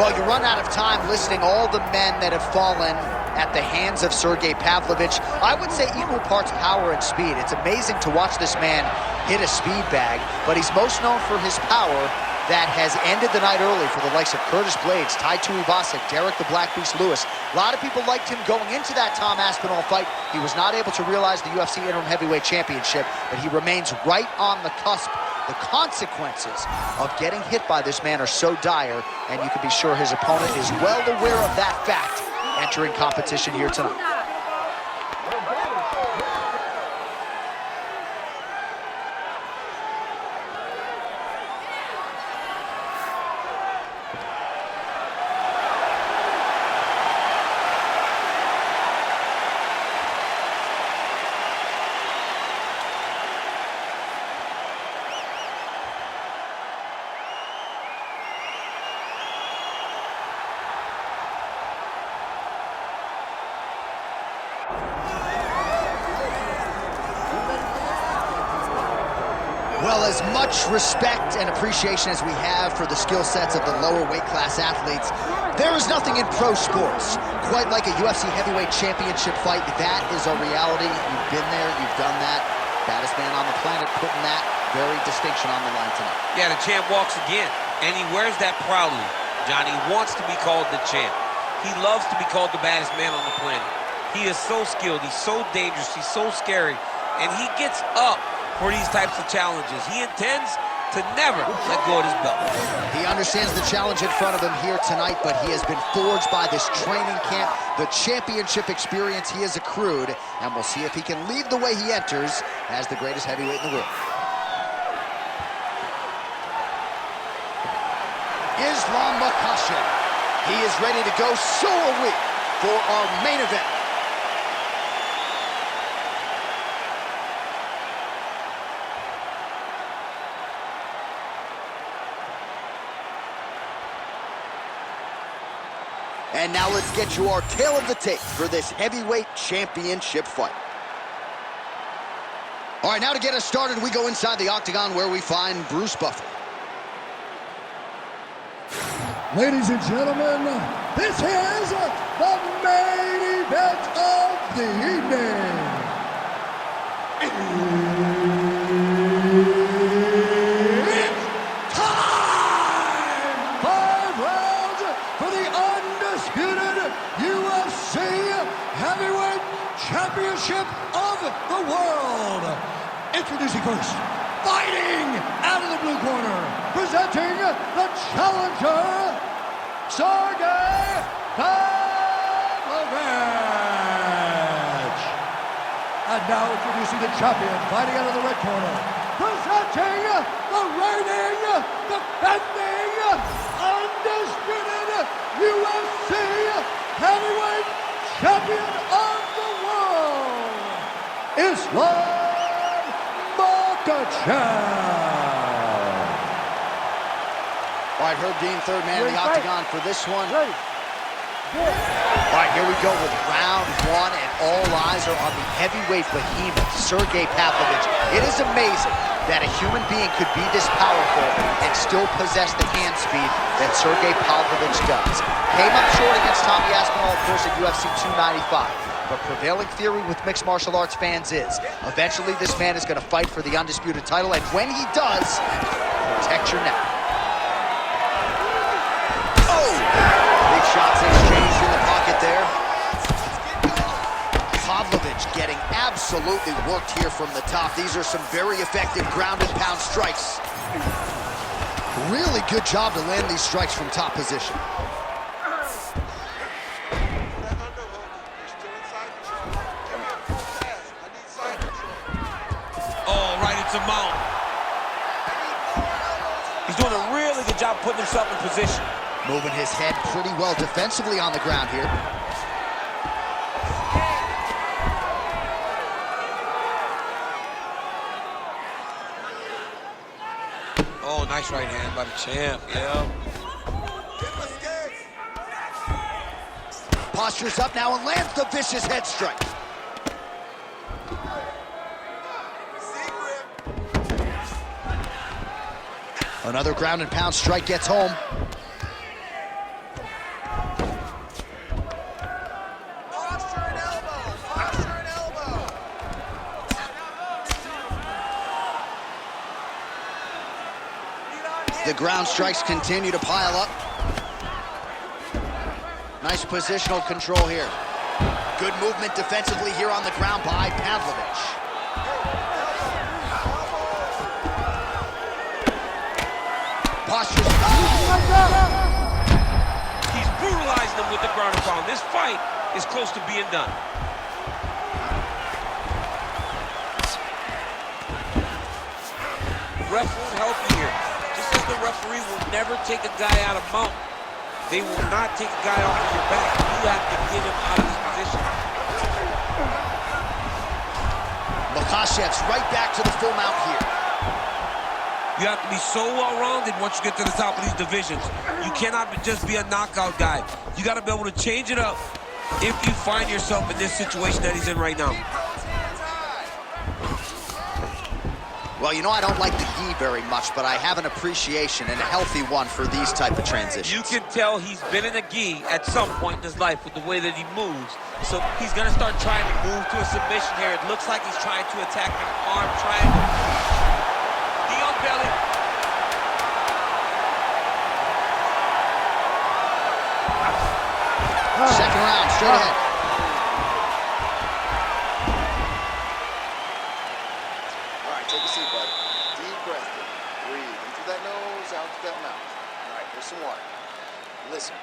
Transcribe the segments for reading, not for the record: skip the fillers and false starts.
Well, you run out of time listing all the men that have fallen at the hands of Sergei Pavlovich. I would say equal parts power and speed. It's amazing to watch this man hit a speed bag, but he's most known for his power that has ended the night early for the likes of Curtis Blades, Tai Tuivasa, Derek the Black Beast Lewis. A lot of people liked him going into that Tom Aspinall fight. He was not able to realize the UFC Interim Heavyweight Championship, but he remains right on the cusp. The consequences of getting hit by this man are so dire, and you can be sure his opponent is well aware of that fact entering competition here tonight. Well, as much respect and appreciation as we have for the skill sets of the lower weight class athletes, there is nothing in pro sports quite like a UFC heavyweight championship fight. That is a reality. You've been there, you've done that. Baddest man on the planet putting that very distinction on the line tonight. Yeah, the champ walks again, and he wears that proudly. Johnny wants to be called the champ. He loves to be called the baddest man on the planet. He is so skilled, he's so dangerous, he's so scary, and he gets up for these types of challenges. He intends to never let go of his belt. He understands the challenge in front of him here tonight, but he has been forged by this training camp, the championship experience he has accrued, and we'll see if he can leave the way he enters as the greatest heavyweight in the world. Islam Makhachev. He is ready to go, so are we, for our main event. And now let's get you our tale of the tape for this heavyweight championship fight. All right, now to get us started, we go inside the octagon where we find Bruce Buffer. Ladies and gentlemen, this is the main event of the evening. It's time! 5 rounds for the undisputed UFC Heavyweight Championship of the world. Introducing first, fighting out of the blue corner, presenting the challenger, Sergei Pavlovich. And now introducing the champion, fighting out of the red corner, presenting the reigning, defending, undisputed UFC Heavyweight Champion of the world, Islam Makhachev. All right, Herb Dean, third man in the octagon for this one. All right, here we go with round one, and all eyes are on the heavyweight behemoth, Sergei Pavlovich. It is amazing that a human being could be this powerful and still possess the hand speed that Sergei Pavlovich does. Came up short against Tommy Aspinall, of course, at UFC 295. But prevailing theory with mixed martial arts fans is eventually this man is going to fight for the undisputed title, and when he does, protect your neck. Big shots exchanged in the pocket there. Pavlovich getting absolutely worked here from the top. These are some very effective ground and pound strikes. Really good job to land these strikes from top position. Oh, right into mount. He's doing a really good job putting himself in position. Moving his head pretty well defensively on the ground here. Oh, nice right hand by the champ, yeah. Postures up now and lands the vicious head strike. Another ground and pound strike gets home. the ground strikes continue to pile up. Nice positional control here. Good movement defensively here on the ground by Pavlovich. Postures. He's brutalizing them with the ground and pound. This fight is close to being done. Ref won't help you here. Just as the referee will never take a guy out of mount, they will not take a guy off of your back. You have to get him out of this position. Makhachev's right back to the full mount here. You have to be so well-rounded once you get to the top of these divisions. You cannot just be a knockout guy. You got to be able to change it up if you find yourself in this situation that he's in right now. Well, you know, I don't like the gi very much, but I have an appreciation and a healthy one for these type of transitions. You can tell he's been in a gi at some point in his life with the way that he moves. So he's going to start trying to move to a submission here. It looks like he's trying to attack an arm triangle. Gi on belly. Second round, straight ahead. Take a seat, buddy. Deep breath. Breathe in through that nose, out through that mouth. All right, here's some water. Listen,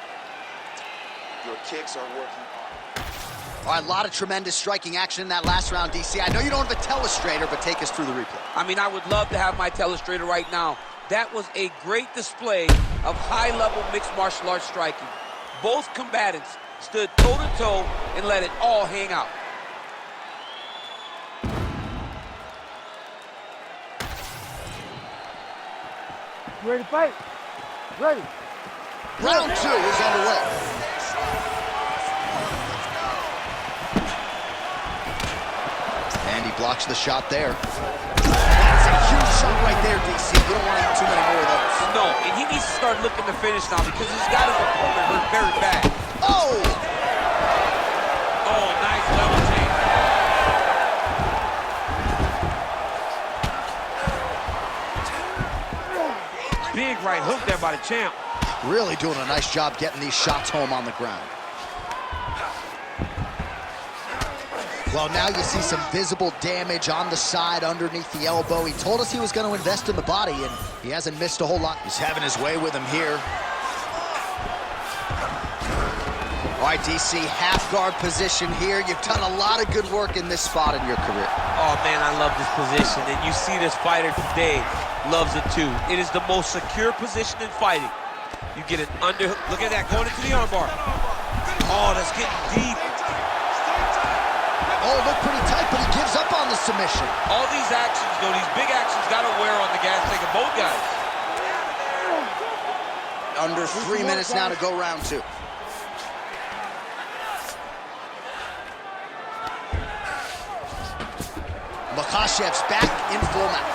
your kicks are working hard. All right, a lot of tremendous striking action in that last round, DC. I know you don't have a telestrator, but take us through the replay. I mean, I would love to have my telestrator right now. That was a great display of high-level mixed martial arts striking. Both combatants stood toe-to-toe and let it all hang out. Ready to fight? Ready. Round 2 is underway. And he blocks the shot there. That's a huge shot right there, DC. You don't want to eat too many more of those. No, and he needs to start looking to finish now because he's got his opponent hurt very bad. Oh! Oh, nice level change. Big right hook there by the champ. Really doing a nice job getting these shots home on the ground. Well, now you see some visible damage on the side underneath the elbow. He told us he was going to invest in the body, and he hasn't missed a whole lot. He's having his way with him here. All right, DC, half guard position here. You've done a lot of good work in this spot in your career. Oh, man, I love this position, and you see this fighter today loves it too. It is the most secure position in fighting. You get an underhook. Look at that, going into the armbar. Oh, that's getting deep. Oh, looked pretty tight, but he gives up on the submission. All these actions, though, these big actions got to wear on the gas tank of both guys. Under 3 minutes now to go round 2. Makhachev's back in full mount.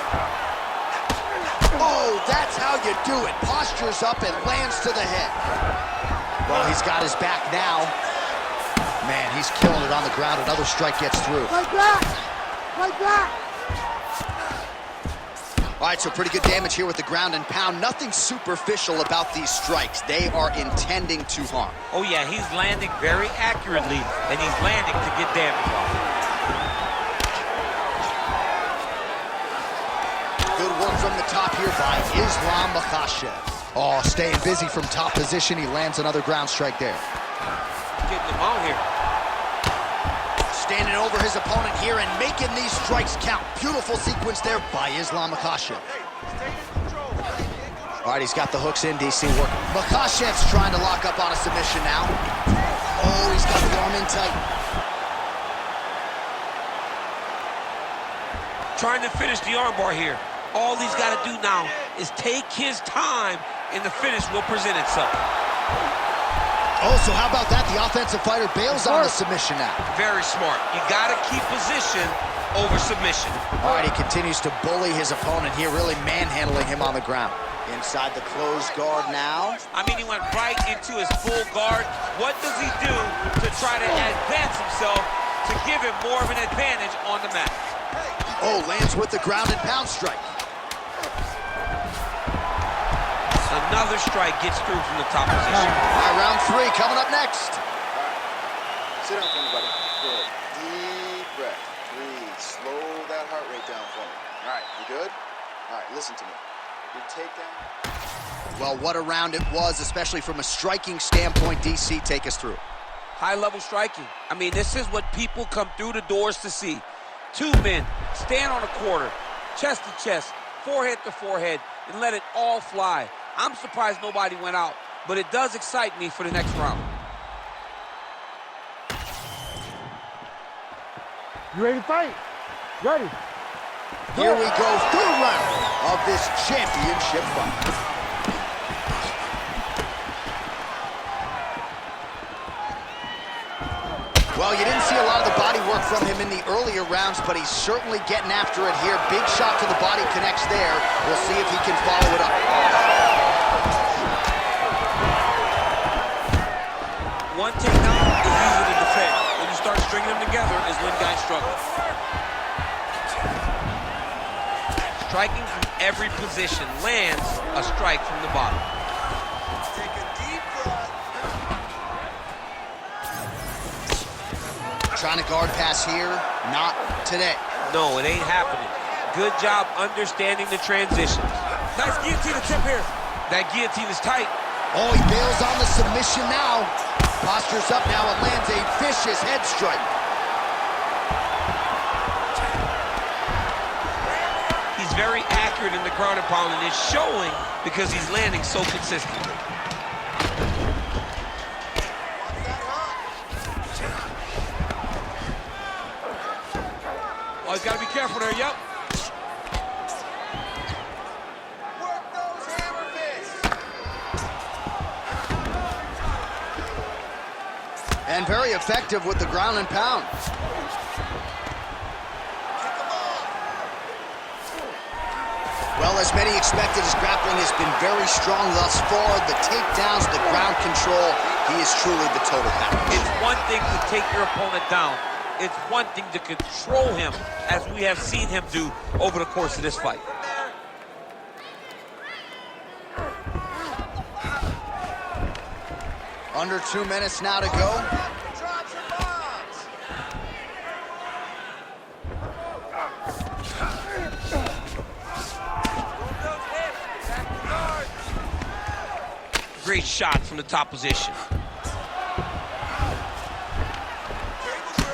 Oh, that's how you do it. Postures up and lands to the head. Well, he's got his back now. Man, he's killing it on the ground. Another strike gets through. Right back! Right back! All right, so pretty good damage here with the ground and pound. Nothing superficial about these strikes. They are intending to harm. Oh, yeah, he's landing very accurately, and he's landing to get damage off. Good work from the top here by Islam Makhachev. Oh, staying busy from top position. He lands another ground strike there. Getting him out here. Standing over his opponent here and making these strikes count. Beautiful sequence there by Islam Makhachev. All right, he's got the hooks in, DC working. Makhachev's trying to lock up on a submission now. Oh, he's got the arm in tight. Trying to finish the armbar here. All he's got to do now is take his time, and the finish will present itself. Oh, so how about that? The offensive fighter bails on the submission now. Very smart. You got to keep position over submission. All right, he continues to bully his opponent here, really manhandling him on the ground. Inside the closed guard now. I mean, he went right into his full guard. What does he do to try to advance himself to give him more of an advantage on the mat? Oh, lands with the ground and pound strike. Another strike gets through from the top position. All right, round 3 coming up next. All right. Sit down for me, buddy. Good. Deep breath. Breathe. Slow that heart rate down for me. All right, you good? All right, listen to me. Your takedown. Well, what a round it was, especially from a striking standpoint. DC, take us through. High-level striking. I mean, this is what people come through the doors to see. Two men stand on a quarter, chest to chest, forehead to forehead, and let it all fly. I'm surprised nobody went out, but it does excite me for the next round. You ready to fight? Ready. Here we go, third round of this championship fight. Well, you didn't see a lot of the body work from him in the earlier rounds, but he's certainly getting after it here. Big shot to the body connects there. We'll see if he can follow it up. One takedown is easy to defend. When you start stringing them together is when guys struggle. Striking from every position lands a strike from the bottom. Take a deep breath. Trying to guard pass here, not today. No, it ain't happening. Good job understanding the transition. Nice guillotine attempt here. That guillotine is tight. Oh, he bails on the submission now. Postures up now and lands a vicious head strike. He's very accurate in the ground and pound, and it's showing because he's landing so consistently. Oh, he's got to be careful there, yep. Work those hammer fists. And very effective with the ground and pound. Well, as many expected, his grappling has been very strong thus far. The takedowns, the ground control, he is truly the total package. It's one thing to take your opponent down. It's one thing to control him, as we have seen him do over the course of this fight. Under 2 minutes now to go. Drop some bombs. Great shot from the top position.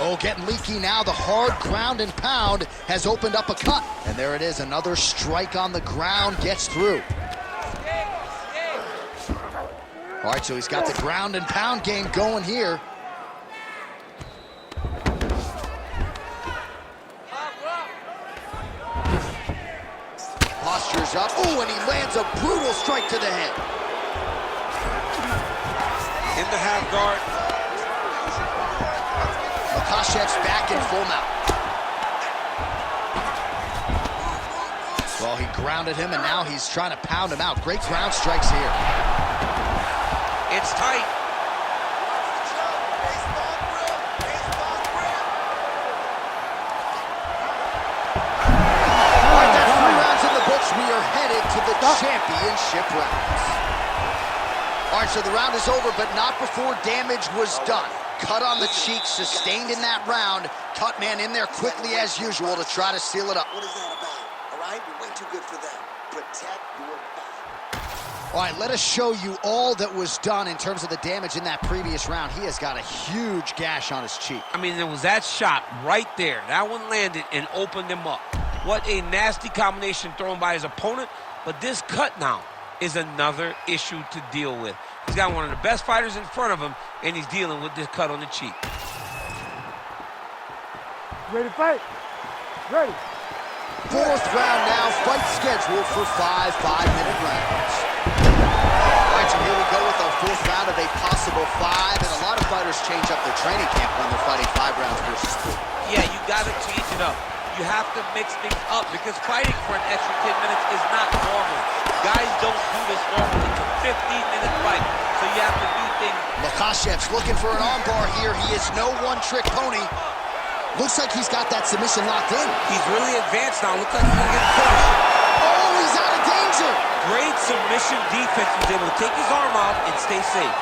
Oh, getting leaky now. The hard ground and pound has opened up a cut. And there it is, another strike on the ground gets through. All right, so he's got the ground and pound game going here. Postures up. Oh, and he lands a brutal strike to the head. In the half guard. Makhachev's back in full mount. Well, he grounded him, and now he's trying to pound him out. Great ground strikes here. It's tight. All right, that's 3 rounds in the books. We are headed to the championship rounds. All right, so the round is over, but not before damage was done. Cut on the cheek, sustained in that round. Cut man in there quickly as usual to try to seal it up. What is that about? All right? You're way too good for that. Protect your body. All right, let us show you all that was done in terms of the damage in that previous round. He has got a huge gash on his cheek. I mean, there was that shot right there. That one landed and opened him up. What a nasty combination thrown by his opponent. But this cut now is another issue to deal with. He's got one of the best fighters in front of him, and he's dealing with this cut on the cheek. Ready to fight? Ready. 4th round now, fight scheduled for 5 5-minute rounds. All right, so here we go with our 4th round of a possible 5, and a lot of fighters change up their training camp when they're fighting 5 rounds versus 3. Yeah, you got to change it up. You have to mix things up because fighting for an extra 10 minutes is not normal. Guys don't do this normally. It's a 15-minute fight, so you have to do things. Makhachev's looking for an armbar here. He is no one-trick pony. Looks like he's got that submission locked in. He's really advanced now. Looks like he's going to get a finish. Oh, he's out of danger. Great submission defense. He was able to take his arm out and stay safe.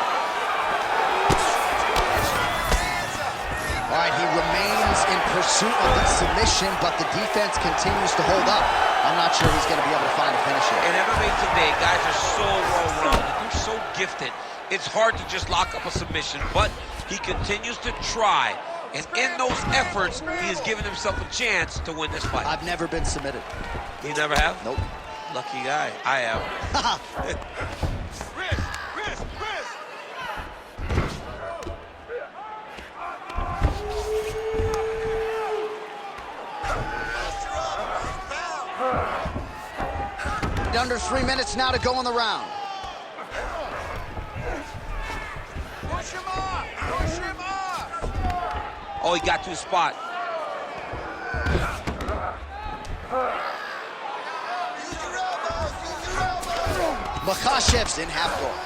All right, he remains in pursuit of the submission, but the defense continues to hold up. I'm not sure he's going to be able to find a finish here. In MMA today, guys are so well-rounded. They're so gifted. It's hard to just lock up a submission, but he continues to try. And in those efforts, he has given himself a chance to win this fight. I've never been submitted. You never have? Nope. Lucky guy. I have. Under 3 minutes now to go in the round. Push him off! Push him off! Oh, he got to his spot. Use your elbows! Use your elbows! Makhachev's in half guard.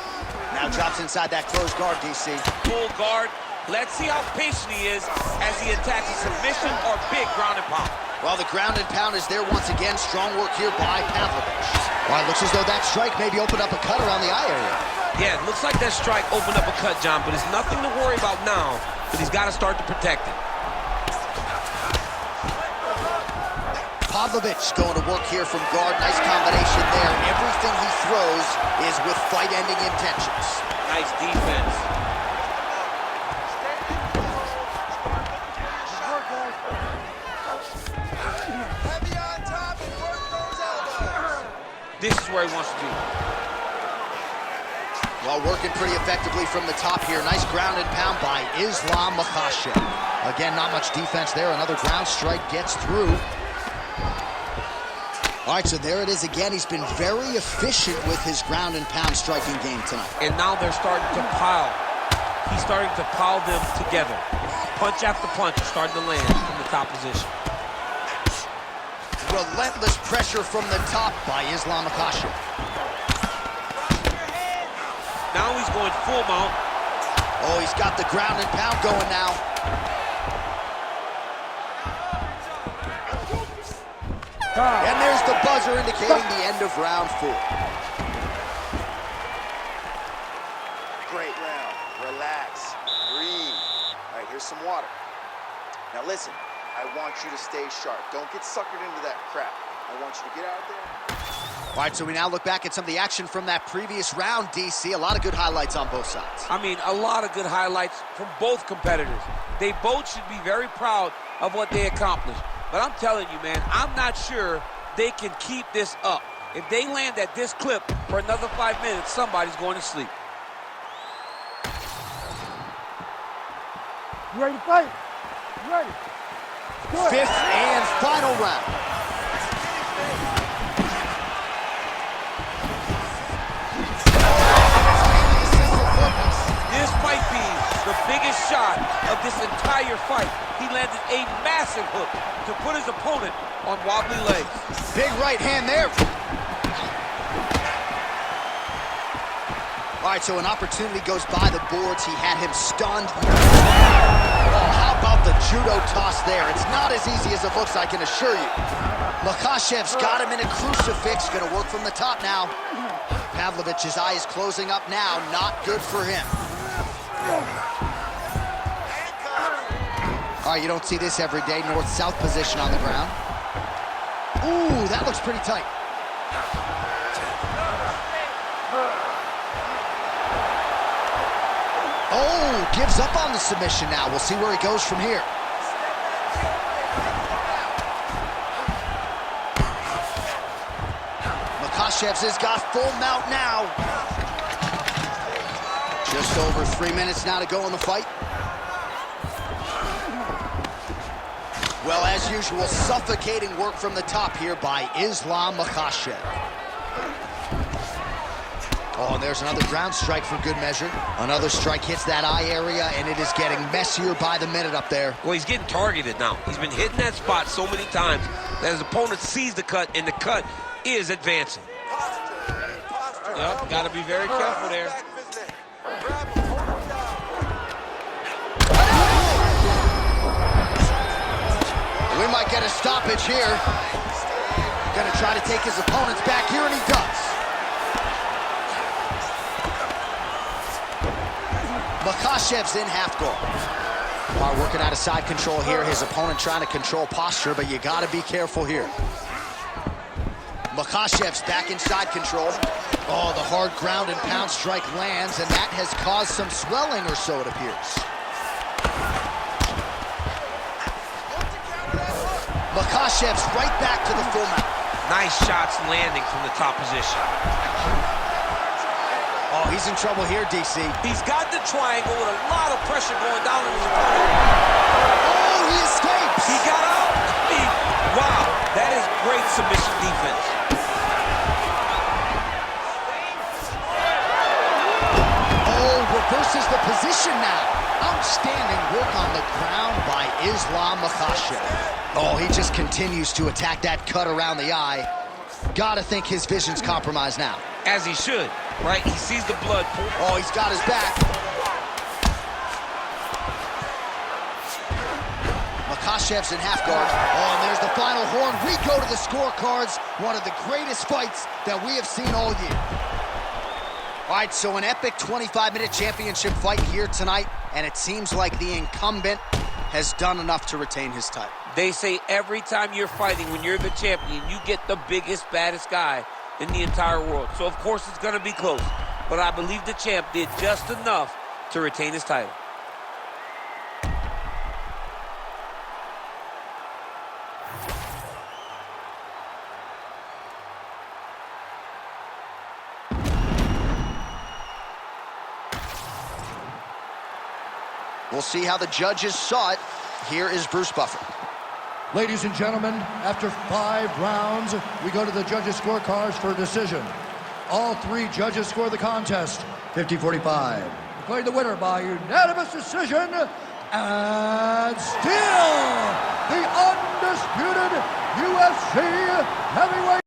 Now drops inside that closed guard, DC. Full guard. Let's see how patient he is as he attacks a submission or big ground and pound. Well, the ground and pound is there once again. Strong work here by Pavlovich. Well, it looks as though that strike maybe opened up a cut around the eye area. Yeah, it looks like that strike opened up a cut, John, but it's nothing to worry about now, but he's got to start to protect it. Pavlovich going to work here from guard. Nice combination there. Everything he throws is with fight-ending intentions. Nice defense. Heavy on top and work those elbows! This is where he wants to be. Well, working pretty effectively from the top here. Nice ground and pound by Islam Makhachev. Again, not much defense there. Another ground strike gets through. All right, so there it is again. He's been very efficient with his ground and pound striking game tonight. And now they're starting to pile. He's starting to pile them together. Punch after punch is starting to land from the top position. Relentless pressure from the top by Islam Makhachev. Now he's going full mount. Oh, he's got the ground and pound going now. And there's the buzzer indicating the end of round 4. Great round. Relax. Breathe. All right, here's some water. Now listen, I want you to stay sharp. Don't get suckered into that crap. I want you to get out there. All right, so we now look back at some of the action from that previous round, DC. A lot of good highlights on both sides. I mean, a lot of good highlights from both competitors. They both should be very proud of what they accomplished. But I'm telling you, man, I'm not sure they can keep this up. If they land at this clip for another 5 minutes, somebody's going to sleep. You ready to fight? You ready? Good. Fifth and final round. This might be the biggest shot of this entire fight. He landed a massive hook to put his opponent on wobbly legs. Big right hand there. All right, so an opportunity goes by the boards. He had him stunned. Oh, how about the judo toss there? It's not as easy as it looks, I can assure you. Makhachev's got him in a crucifix. Going to work from the top now. Pavlovich's eye is closing up now. Not good for him. All right, you don't see this every day. North-south position on the ground. Ooh, that looks pretty tight. Oh, gives up on the submission now. We'll see where he goes from here. Makhachev's has got full mount now. Just over 3 minutes now to go in the fight. Well, as usual, suffocating work from the top here by Islam Makhachev. Oh, and there's another ground strike for good measure. Another strike hits that eye area, and it is getting messier by the minute up there. Well, he's getting targeted now. He's been hitting that spot so many times that his opponent sees the cut, and the cut is advancing. Yep, got to be very careful there. We might get a stoppage here. Gonna try to take his opponents back here, and he does. Makhachev's in half guard. While working out of side control here, his opponent trying to control posture, but you gotta be careful here. Makhachev's back in side control. Oh, the hard ground and pound strike lands, and that has caused some swelling or so, it appears. Makhachev's right back to the full mount. Nice shots landing from the top position. Oh, he's in trouble here, DC. He's got the triangle with a lot of pressure going down on his opponent. Oh, he escapes! He got out. Wow, that is great submission defense. Oh, reverses the position now. Outstanding work on the ground by Islam Makhachev. Oh, he just continues to attack that cut around the eye. Gotta think his vision's compromised now. As he should, right? He sees the blood. Oh, he's got his back. Makhachev's in half guard. Oh, and there's the final horn. We go to the scorecards. One of the greatest fights that we have seen all year. All right, so an epic 25-minute championship fight here tonight, and it seems like the incumbent has done enough to retain his title. They say every time you're fighting, when you're the champion, you get the biggest, baddest guy in the entire world. So, of course, it's going to be close. But I believe the champ did just enough to retain his title. We'll see how the judges saw it. Here is Bruce Buffer. Ladies and gentlemen, after 5 rounds, we go to the judges' scorecards for a decision. All 3 judges score the contest, 50-45. Declared the winner by unanimous decision, and still the undisputed UFC heavyweight